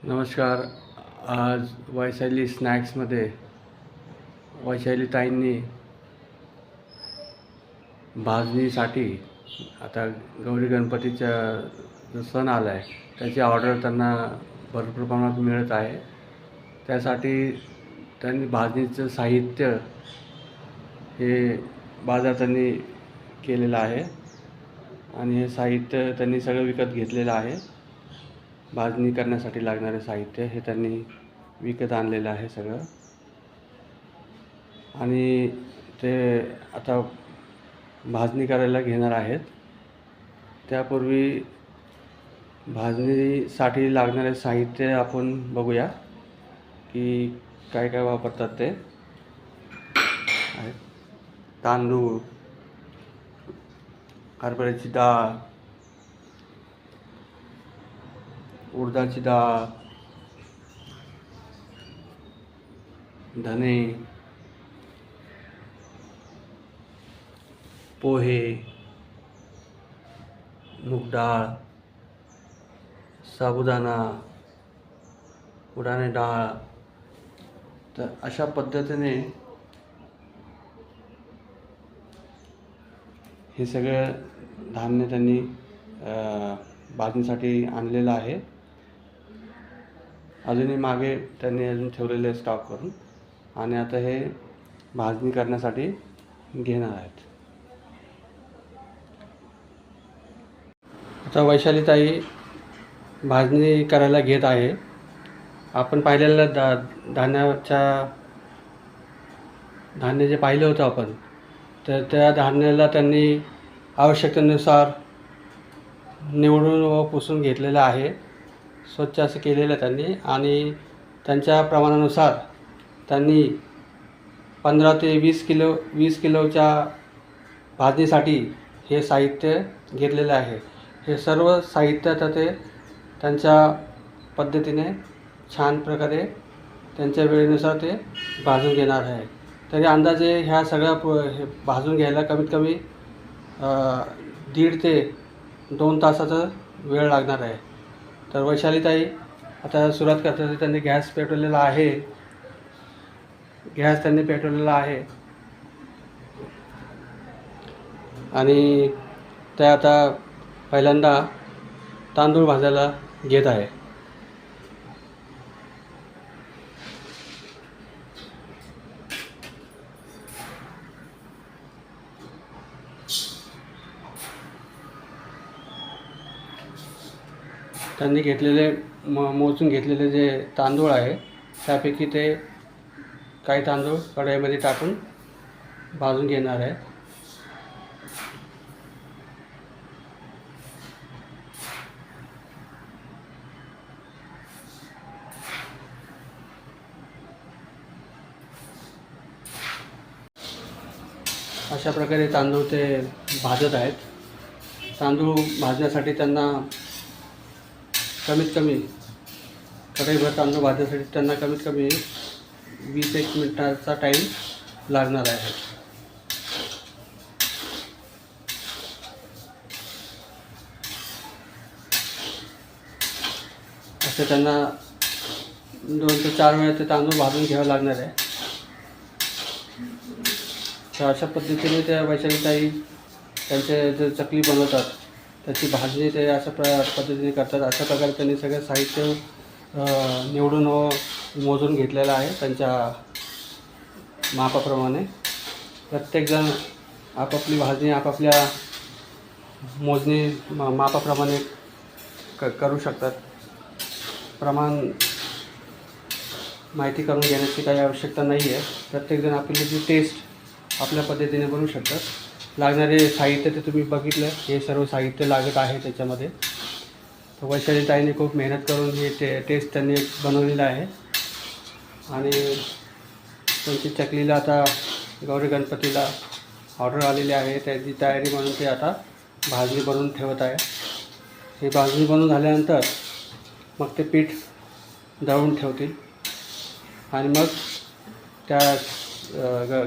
नमस्कार. आज वैशाली स्नॅक्समध्ये वैशाली ताईंनी भाजणीसाठी आता गौरी गणपतीचा जो सण आला आहे त्याची ऑर्डर त्यांना भरपूर प्रमाणात मिळत आहे. त्यासाठी त्यांनी भाजणीचं साहित्य हे बाजार त्यांनी केलेलं आहे आणि हे साहित्य त्यांनी सगळं विकत घेतलेलं आहे. भाजणी करण्यासाठी लागणारे साहित्य हे त्यांनी विकत आणलेलं आहे सगळं. आणि ते आता भाजणी करायला घेणार आहेत. त्यापूर्वी भाजणीसाठी लागणारे साहित्य आपण बघूया की काय काय वापरतात ते. तांदूळ, हरभऱ्याची डाळ, उडदाची डाळ, धने, पोहे, मूग डाळ, साबुदाणा, उडाणे डाळ. तर अशा पद्धतीने हे सगळं धान्य त्यांनी भाजणीसाठी आणलेलं आहे. अजूनही मागे त्यांनी अजून ठेवलेले स्टॉक करून आणि आता हे भाजणी करण्यासाठी घेणार आहेत. आता वैशालीताई भाजणी करायला घेत आहे. आपण पाहिलेलं धान्य जे पाहिलं होतं आपण, तर त्या धान्याला त्यांनी आवश्यकतेनुसार निवडून व पुसून घेतलेलं आहे. स्वच्छ असं केलेलं त्यांनी आणि त्यांच्या प्रमाणानुसार त्यांनी 15 ते 20 किलोच्या भाजणीसाठी हे साहित्य घेतलेलं आहे. हे सर्व साहित्य आता ते त्यांच्या पद्धतीने छान प्रकारे त्यांच्या वेळेनुसार ते भाजून घेणार आहे. तरी अंदाजे ह्या सगळ्या भाजून घ्यायला कमीत कमी 1.5 ते 2 तासाचा वेळ लागणार आहे. तर वैशालीताई आता सुरुवात करतात. त्यांनी गॅस पेटवलेला आहे. गॅस त्यांनी पेटवलेला आहे आणि त्या आता पहिल्यांदा तांदूळ भाजायला घेत आहे. त्यांनी घेतलेले मोजून घेतलेले जे तांदूळ आहे त्यापैकी ते काही तांदूळ कढईमध्ये टाकून भाजून घेणार आहे. अशा प्रकारे तांदूळ ते भाजत आहेत. तांदूळ भाजण्यासाठी त्यांना कमीत कमी कढईभर तांदूळ भाजण्यासाठी त्यांना कमीत कमी 20-1 मिनिटाचा टाईम लागणार आहे. असं त्यांना 2 ते 4 वेळा ते तांदूळ भाजून घ्यावं लागणार आहे. तर अशा पद्धतीने त्या वैशालीताई त्यांचे जे चकली बनवतात त्याची भाजणी ते अशा पद्धतीने करतात. अशा प्रकारे त्यांनी सगळं साहित्य निवडून व मोजून घेतलेलं आहे त्यांच्या मापाप्रमाणे. प्रत्येकजण आपापली भाजणी आपापल्या मोजणी मापाप्रमाणे करू शकतात. प्रमाण माहिती करून घेण्याची काही आवश्यकता नाही आहे. प्रत्येकजण आपली जी टेस्ट आपल्या पद्धतीने बनवू शकतात. लागणारे साहित्य ते तुम्ही बघितलं, हे सर्व साहित्य लागत आहे त्याच्यामध्ये. तर वैशालीताईंनी खूप मेहनत करून हे टेस्ट त्यांनी बनवलेलं आहे आणि त्यांची चकलीला आता गौरी गणपतीला ऑर्डर आलेली आहे. त्याची तयारी म्हणून ते आता भाजणी बनवून ठेवत आहे. ही भाजणी बनवून झाल्यानंतर मग ते पीठ दळून ठेवतील आणि मग त्या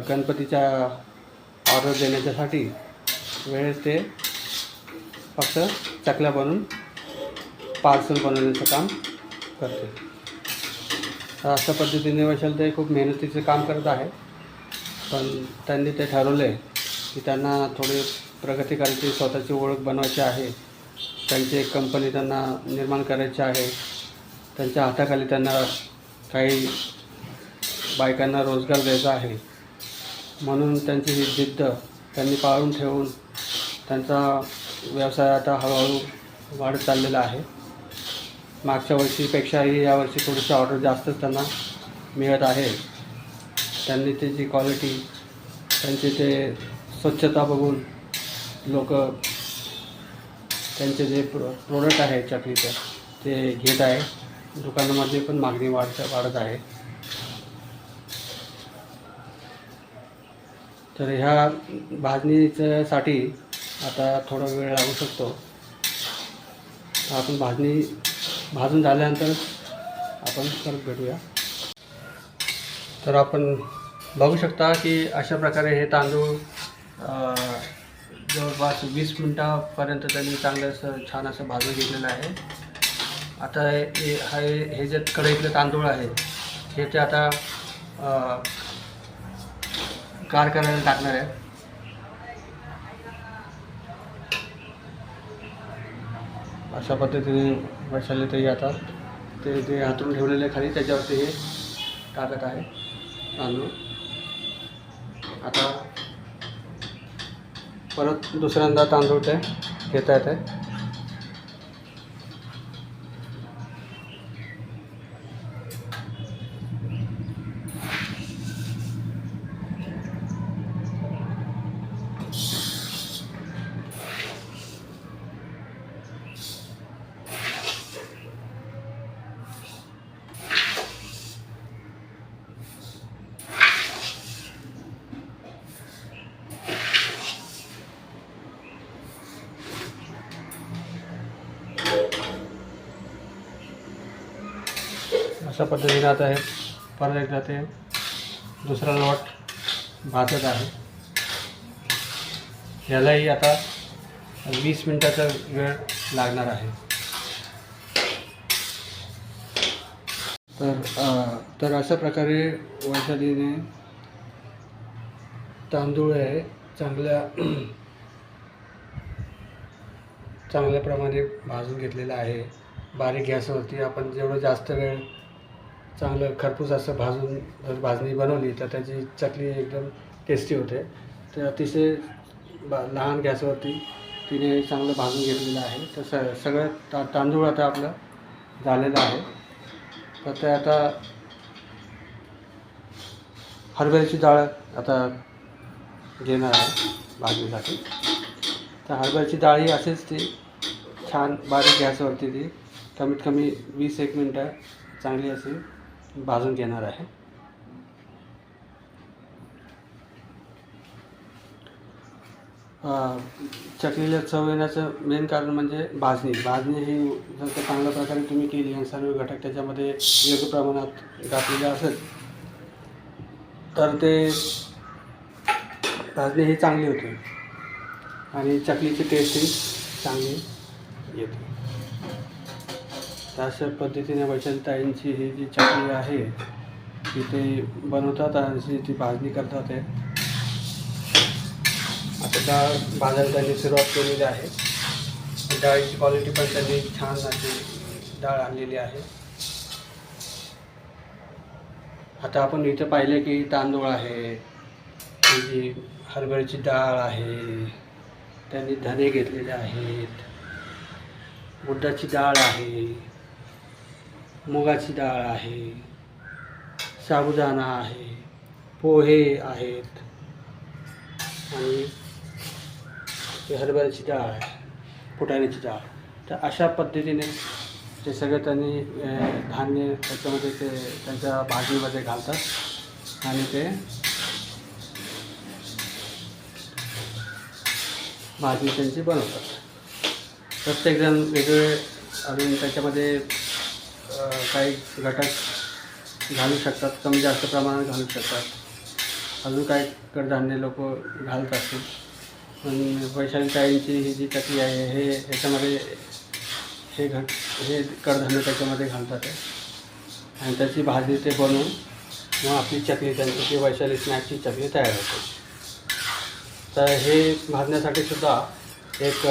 गणपतीच्या ऑर्डर देण्याच्यासाठी वेळेस ते फक्त चकल्या बनवून पार्सल बनवण्याचं काम करते. तर अशा पद्धतीने वैशालीताई खूप मेहनतीचं काम करत आहे. पण त्यांनी ते ठरवलं आहे की त्यांना थोडी प्रगती करायची, स्वतःची ओळख बनवायची आहे. त्यांची एक कंपनी त्यांना निर्माण करायची आहे. त्यांच्या हाताखाली त्यांना काही बायकांना रोजगार द्यायचा आहे. म्हणून त्यांची ही जिद्द त्यांनी पाळून ठेवून त्यांचा व्यवसाय आता हळूहळू वाढत चाललेला आहे. मागच्या वर्षीपेक्षाही यावर्षी थोडीशी ऑर्डर जास्तच त्यांना मिळत आहे. त्यांनी त्याची क्वालिटी, त्यांचे ते स्वच्छता बघून लोक त्यांचे जे प्रोडक्ट आहे चकलीचं ते घेत आहे. दुकानामध्ये पण मागणी वाढत आहे. तर ह्या भाजणीसाठी आता थोडा वेळ लागू शकतो. आपण भाजून झाल्यानंतर आपण परत भेटूया. तर आपण बघू शकता की अशा प्रकारे हे तांदूळ जवळपास 20 मिनटापर्यंत त्यांनी चांगलं असं छान असं भाजून घेतलेलं आहे. आता हे जे कढईतले तांदूळ आहे हे ते आता गार करायला टाकणार आहे. अशा पद्धतीने वैशालीताई आता ते हातरून ठेवलेले खाली त्याच्यावरती हे टाकत आहे तांदूळ. आता परत दुसऱ्यांदा तांदूळ ते घेता येते. अशा पद्धतीने आता हे परत एकदा ते दुसरा लॉट भाजत आहे. ह्यालाही आता 20 मिनटाचा वेळ लागणार आहे. तर अशा प्रकारे वैशालीने तांदूळ आहे चांगल्या प्रमाणे भाजून घेतलेला आहे. बारीक गॅसवरती आपण जेवढं जास्त वेळ चांगलं खरपूस असं भाजून जर भाजणी बनवली तर त्याची चकली एकदम टेस्टी होते. तर अतिशय लहान गॅसवरती तिने चांगलं भाजून घेतलेलं आहे. तर सगळं तांदूळ आता आपलं झालेलं आहे. तर ते आता हरभऱ्याची डाळ आता घेणार आहे भाजणीसाठी. तर हरभऱ्याची डाळ ही असेच ती छान बारीक गॅसवरती ती कमीत कमी 20-1 मिनटं चांगली अशी भाजून घेणार आहे. चकलीला चव येण्याचं मेन कारण म्हणजे भाजणी ही जर का चांगल्या प्रकारे तुम्ही केली आणि सर्व घटक त्याच्यामध्ये योग्य प्रमाणात घातलेले असेल तर ते भाजणी ही चांगली होते आणि चकलीची टेस्ट ही चांगली येते. तर अशा पद्धतीने वैशालीताईंची ही जी चकली आहे ती ते बनवतात आणि ती भाजणी करतात. आता डाळ भाजायला त्यांनी सुरुवात केलेली आहे. डाळीची क्वालिटी पण त्यांनी छान अशी डाळ आणलेली आहे. आता आपण इथं पाहिलं की तांदूळ आहे, ही जी हरभऱ्याची डाळ आहे, त्यांनी धने घेतलेले आहेत, उडदाची डाळ आहे, मुगाची डाळ आहे, साबुदाणा आहे, पोहे आहेत आणि हरभऱ्याची डाळ आहे, फुटाण्याची डाळ. तर अशा पद्धतीने ते सगळं त्यांनी धान्य त्याच्यामध्ये ते त्यांच्या भाजणीमध्ये घालतात आणि ते भाजणी त्यांची बनवतात. प्रत्येकजण वेगवेगळे अजून त्याच्यामध्ये काही घटक घालू शकतात, कमी जास्त प्रमाणात घालू शकतात, अजून काही कडधान्य लोक घालत असतील. पण वैशालीताईंची ही जी चकली आहे ह्याच्यामध्ये हे कडधान्य त्याच्यामध्ये घालतात आणि त्याची भाजी ते बनवून मग आपली चकली त्यांची ती वैशाली स्नॅक्सची चकली तयार होते. तर हे भाजण्यासाठी सुद्धा एक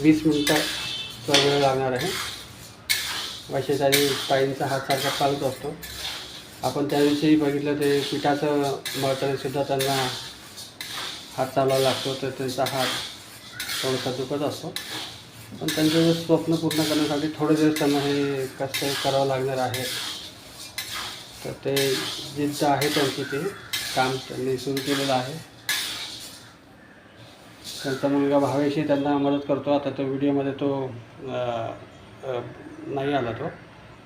20 मिनटाचा वेळ लागणार आहे. वैशाली ताईंचा हात सारखा चालत असतो. आपण त्याविषयी बघितलं ते पिठाचं मळतानासुद्धा त्यांना हात चालवावा लागतो, तर त्यांचा हात थोडासा दुखत असतो. पण त्यांचं स्वप्न पूर्ण करण्यासाठी थोडे दिवस त्यांना हे कष्ट करावं लागणार आहे. तर ते जिद्द आहे त्यांची, ते काम त्यांनी सुरू केलेलं आहे. त्यांचा मुलगा भावेशी त्यांना मदत करतो. आता तो व्हिडिओमध्ये तो नाही आला तो,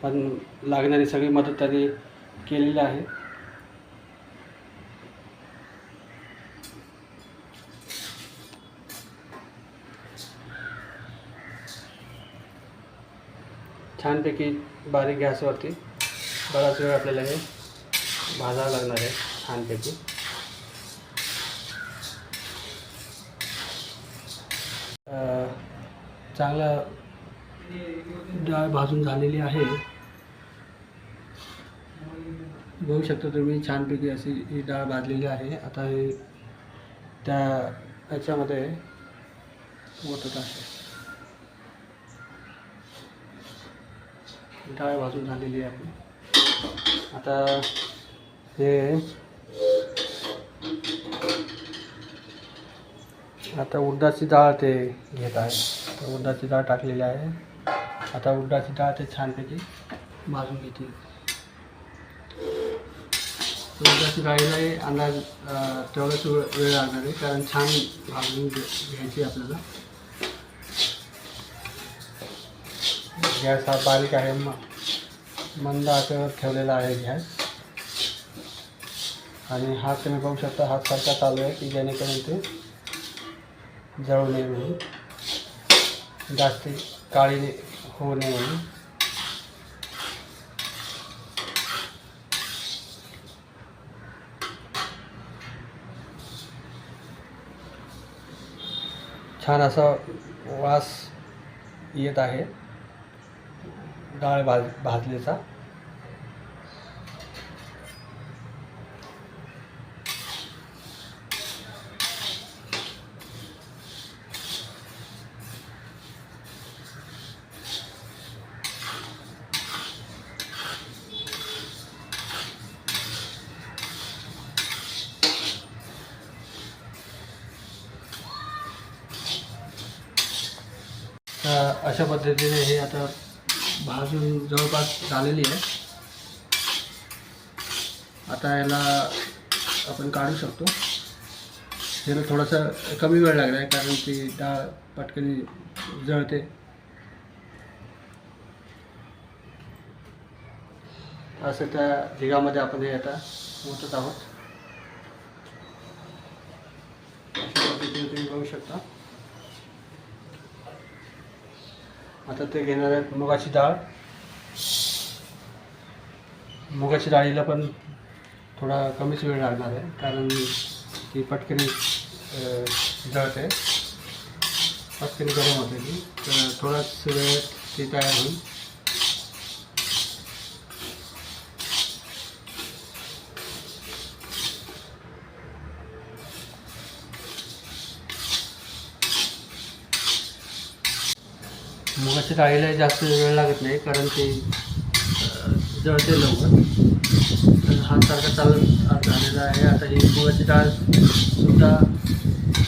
पण लागणारी सगळी मदत त्यांनी केलेली आहे. छानपैकी बारीक गॅसवरती बराच वेळ आपल्याला हे भाजावं लागणार आहे. छानपैकी चांगला डाळ भाजून झालेली आहे. बघू शकता तुम्ही, छानपैकी अशी ही डाळ भाजलेली आहे. आता हे त्या याच्यामध्ये ओतत आहे. डाळ भाजून झालेली आहे आपली. आता हे उडदाची डाळ ते घेत आहे. तर उडदाची डाळ टाकलेली आहे. आता उडदाची डाळ ते छानपैकी भाजून घेते. उडदाची डाळीलाही अंदाज तेवढाच वेळ लागणार आहे, कारण छान भाजून घ्यायची आपल्याला. गॅस हा बारीक आहे, मंद आचेवर ठेवलेला आहे गॅस. आणि हात तुम्ही बघू शकता, हात सारखा चालू आहे की जेणेकरून ते जळू नये म्हणून, जास्त काळी होऊ नये म्हणून. छान असा वास येत आहे डाळ भाजलीचा. अशा पद्धतीने हे आता भाजून जवळपास झालेली आहे. आता याला आपण काढू शकतो. याला थोडासा कमी वेळ लागला आहे, कारण ती डाळ पटकन जळते. असं त्या ढिगामध्ये आपण हे आता ओतत आहोत. अशा पद्धतीने तुम्ही बघू शकता. आता ते घेणार आहेत मुगाची डाळ. मुगाची डाळीला पण थोडा कमीच वेळ लागणार आहे, कारण ती पटकनी जळते, पटकनी गरम होते ती. तर थोडाच वेळ ती तयार होईल. मुगाच्या डाळीला जास्त वेळ लागत नाही, कारण ते जळते लवकर. तर हात सारखा चालत झालेला आहे. आता ही मुगाची डाळ सुद्धा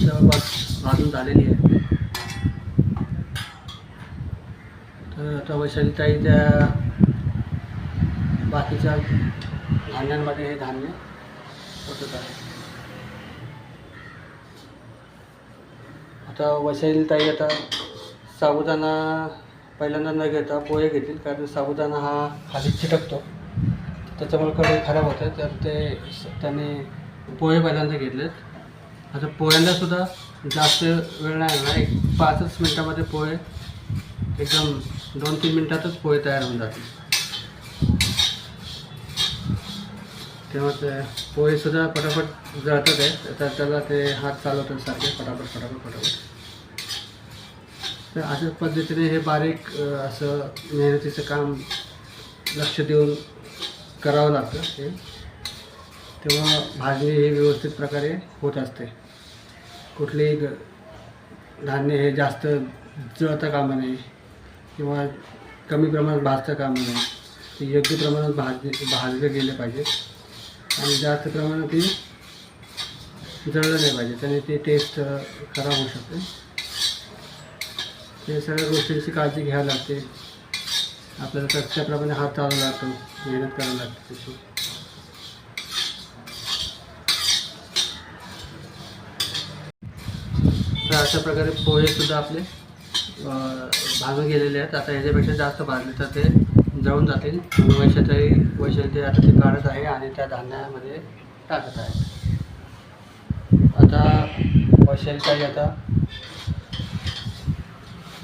जवळपास भाजून झालेली आहे. तर आता वैशाली ताई त्या बाकीच्या धान्यांमध्ये हे धान्य ओतत आहे. आता वैशाली ताई आता साबुदाणा पहिल्यांदा न घेता पोहे घेतील, कारण साबुदाणा हा खाली चिटकतो, त्याच्यामुळे कढई खराब होते. तर त्यांनी पोहे पहिल्यांदा घेतलेत. आता पोह्यांनासुद्धा जास्त वेळ नाही लागणार. एक 5 मिनटामध्ये पोहे एकदम 2-3 मिनटातच पोहे तयार होऊन जातील. तेव्हा ते पोहेसुद्धा पटापट जळतात आहे. तर त्याला ते हात चालवतात सारखे, फटाफट. तर अशा पद्धतीने हे बारीक असं मेहनतीचं काम लक्ष देऊन करावं लागतं हे, तेव्हा भाजणी हे व्यवस्थित प्रकारे होत असते. कुठलेही धान्य हे जास्त जळता कामा नये किंवा कमी प्रमाणात भाजता कामा नये. ते योग्य प्रमाणात भाजलं गेलं पाहिजे आणि जास्त प्रमाणात ते जळलं नाही पाहिजे, त्याने ते टेस्ट खराब होऊ शकते. ते सगळ्या गोष्टींची काळजी घ्यावी लागते. आपल्याला त्याप्रमाणे हात चालवावा लागतो, मेहनत करावी लागते तशी. तर अशा प्रकारे पोहेसुद्धा आपले भाजून गेलेले आहेत. आता ह्याच्यापेक्षा जास्त भाजले तर ते जळून जातील. वैशाली आता ते काढत आहे आणि त्या धान्यामध्ये टाकत आहे. आता वैशाली आता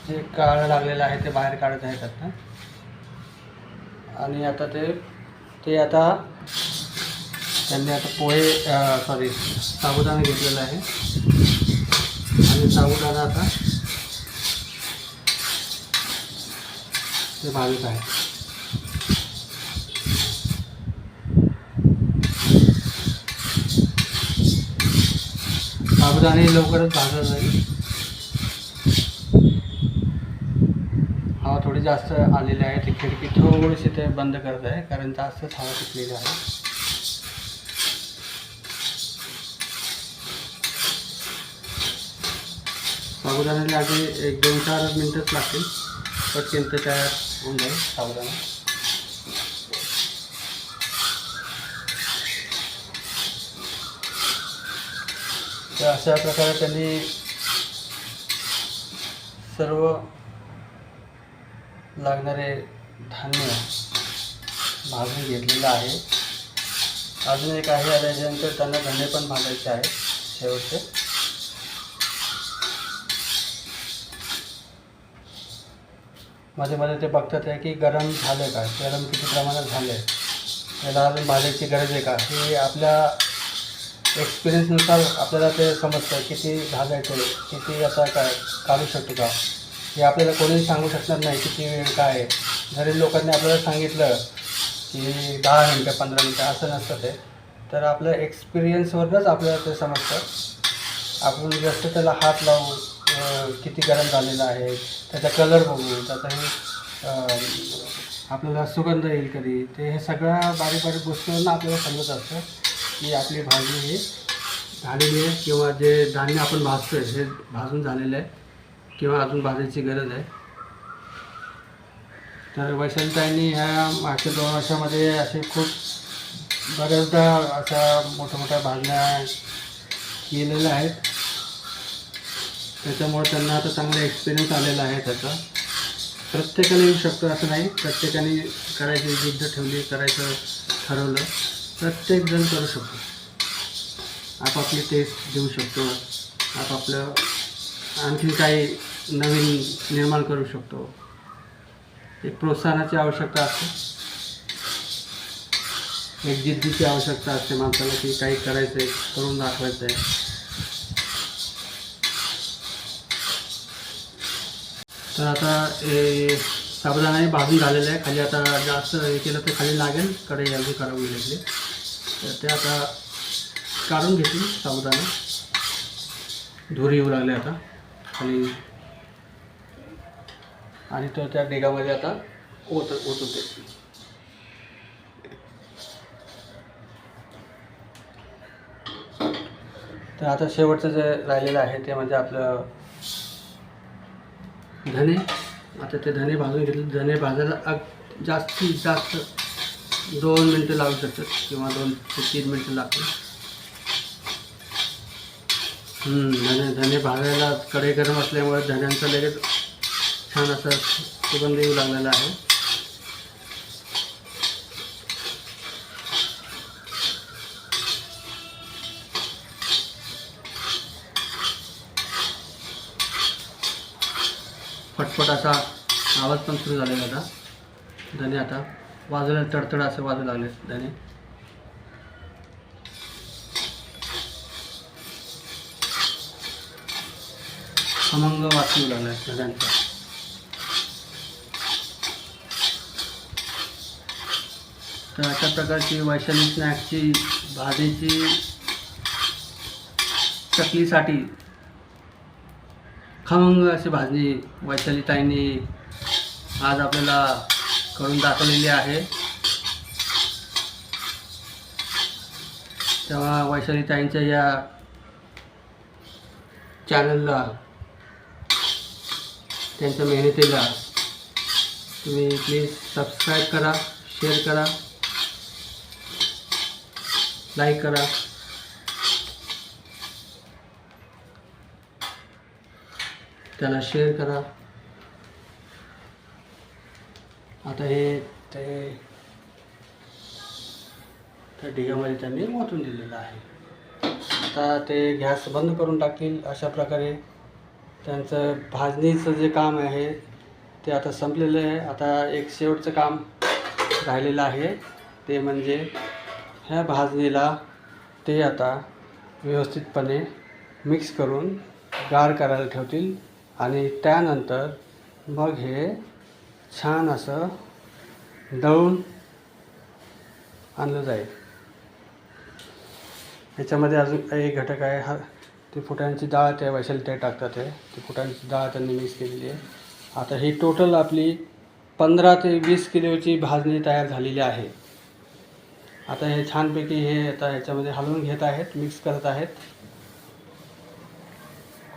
जे काळं लागलेलं आहे ते बाहेर काढत आहेत आता. आणि आता ते आता त्यांनी आता पोहे साबुदाणा घेतलेला आहे आणि साबुदाणा आता ते भाजत आहे. साबुदाणे लवकरच भाजला जाईल. हवा थोडी जास्त आलेली आहे. ती खिडकी थोडीशी ते बंद करत आहे कारण जास्तच हवा सुटलेली आहे. साबुदाण्याला आधी 1-2-4 मिनटंच लागतील. पटकन ते तयार होऊन जाईल साबुदाणा. तर अशा प्रकारे त्यांनी सर्व लागणारे धान्य भाजून घेतलेलं आहे. अजून एक आहे, आल्याच्यानंतर त्यांना धने पण भाजायचे आहेत शेवटचे. मध्ये मध्ये ते बघतात आहे की गरम झालं का, गरम किती प्रमाणात झालं आहे, याला अजून भाजायची गरज आहे का, हे आपल्या एक्सपिरियन्सनुसार आपल्याला ते समजतं किती भाजायचं, किती आता काढू शकतो का. हे आपल्याला कोणीही सांगू शकणार नाही किती वेळ काय आहे. जरी लोकांनी आपल्याला सांगितलं की 10 मिनटं 15 मिनटं असं नसतं ते, तर आपल्या एक्सपिरियन्सवरच आपल्याला ते समजतं. आपण जास्त त्याला हात लावू, किती गरम झालेला आहे, त्याचा कलर बघू, त्याचा आपल्याला सुगंध येईल कधी, ते हे सगळ्या बारीक बारीक गोष्टींना आपल्याला समजत असतं की आपली भाजी ही झालेली आहे किंवा जे धान्य आपण भाजतो आहे हे भाजून झालेलं आहे किंवा अजून भाजायची गरज आहे. तर वैशालीताईंनी ह्या मागच्या 2 वर्षामध्ये असे खूप बऱ्याचदा अशा मोठ्या भाजण्या केलेल्या आहेत. त्याच्यामुळे त्यांना आता चांगला एक्सपिरियन्स आलेला आहे त्याचा. प्रत्येकाला येऊ शकतो असं नाही, प्रत्येकाने करायची जिद्द ठेवली, करायचं ठरवलं, प्रत्येकजण करू शकतो. आपापली टेस्ट देऊ शकतो, आपापलं आणखी काही नवीन निर्माण करू शकतो. एक प्रोत्साहनाची आवश्यकता असते, एक जिद्दीची आवश्यकता असते माणसाला की काही करायचं आहे, करून दाखवायचं आहे. तर आता साबुदाणाही भाजून झालेलं आहे. खाली आता जास्त हे केलं तर खाली लागेल, कढई अगदी करावी लागली. तर ते आता काढून घेतील साबुदाणा. धूर येऊ लागले आता खाली आणि तो त्या डेगामध्ये आता ओतून देतील. तर आता शेवटचं जे राहिलेलं आहे ते म्हणजे आपलं धने. आता ते धने भाजून घेतले. धने भाजायला जास्तीत जास्त 2 मिनटं लागू शकतात किंवा 2 ते 3 मिनटं लागतील. धने भाजायला कढई गरम असल्यामुळे धन्यांचा लगेच छान असा सुगंध येऊ लागलेला आहे. फटफट असा आवाज पण सुरू झालेला होता. धने आता वाजवायला तडतड असे वाजू लागले धने. खमंग वास येऊ लागला आहे सगळ्यांचा. तर अशा प्रकारची वैशाली स्नॅक्सची भाजीची चकलीसाठी खमंग अशी भाजी वैशाली ताईंनी आज आपल्याला करून दाखवलेली आहे. तेव्हा वैशाली ताईंच्या या चॅनलला, त्यांच्या मेहनतीला तुम्ही प्लीज सबस्क्राईब करा, शेअर करा, लाईक करा. त्याला शेअर करा. आता हे ते त्या ढिगामध्ये त्यांनी ओतून दिलेलं आहे. आता ते गॅस बंद करून टाकतील. अशा प्रकारे त्यांचं भाजणीचं जे काम आहे ते आता संपलेलं आहे. आता एक शेवटचं काम राहिलेलं आहे, ते म्हणजे ह्या भाजणीला ते आता व्यवस्थितपणे मिक्स करून गार करायला ठेवतील आणि त्यानंतर मग हे छान असं दळून आणलं जाईल. ह्याच्यामध्ये अजून एक घटक आहे, हा ते फुटाण्याची डाळ त्या वैशाली ताई टाकतात. ती फुटाण्याची डाळ त्यांनी मिक्स केलेली आहे. आता ही टोटल आपली 15 ते 20 किलोची भाजणी तयार झालेली आहे. आता हे छानपैकी हे आता ह्याच्यामध्ये हलवून घेत आहेत, मिक्स करत आहेत.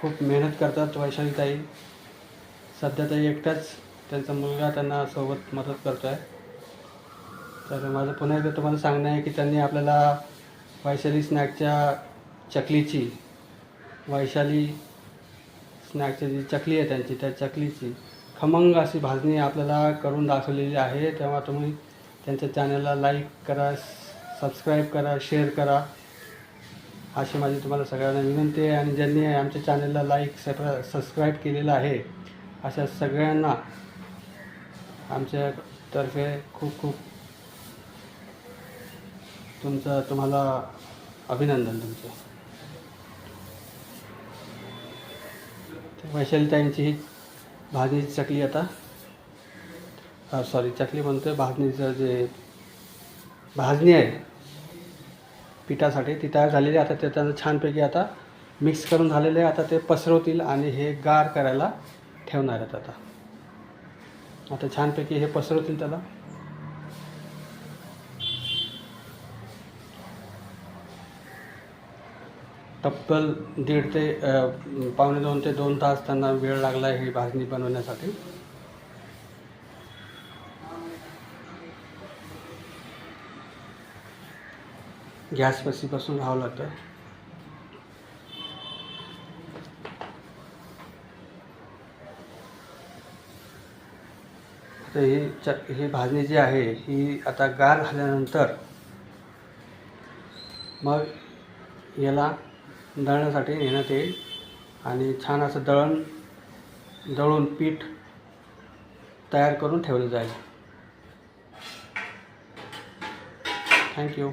खूप मेहनत करतात वैशाली ताई. सध्या ताई एकटाच, त्यांचा मुलगा त्यांना सोबत मदत करतो आहे. तर माझं पुन्हा एकदा तुम्हाला सांगणं आहे की त्यांनी आपल्याला वैशाली स्नॅकच्या चकलीची, वैशाली स्नॅकची जी चकली आहे त्यांची, त्या चकलीची खमंग अशी भाजणी आपल्याला करून दाखवलेली आहे. तेव्हा तुम्ही त्यांच्या चॅनलला लाईक करा, सबस्क्राईब करा, शेअर करा, अशी माझी तुम्हाला सगळ्यांना विनंती आहे. आणि ज्यांनी आमच्या चॅनलला लाईक सबस्क्राईब केलेलं आहे अशा सगळ्यांना आमच्यातर्फे खूप खूप तुम्हाला अभिनंदन. तुमचं वैशाली ताईंची ही भाजणीची चकली आता चकली म्हणतोय, भाजणीचं जे भाजणी आहे पिठासाठी ती तयार झालेली आहे. आता ते त्यांना छानपैकी आता मिक्स करून झालेले आहे. आता ते पसरवतील आणि हे गार करायला ठेवणार आहेत. आता छानपैकी हे पसरवतील त्याला. तब्बल 1.5 ते पावणे 2 ते 2 तास त्यांना वेळ लागला आहे ही भाजणी बनवण्यासाठी. गॅसपाशी बसून राहावं लागतं. तर ही भाजणी जी आहे ही आता गार झाल्यानंतर मग याला दळण्यासाठी नेण्यात येईल आणि छान असं दळून पीठ तयार करून ठेवलं जाईल. थँक्यू.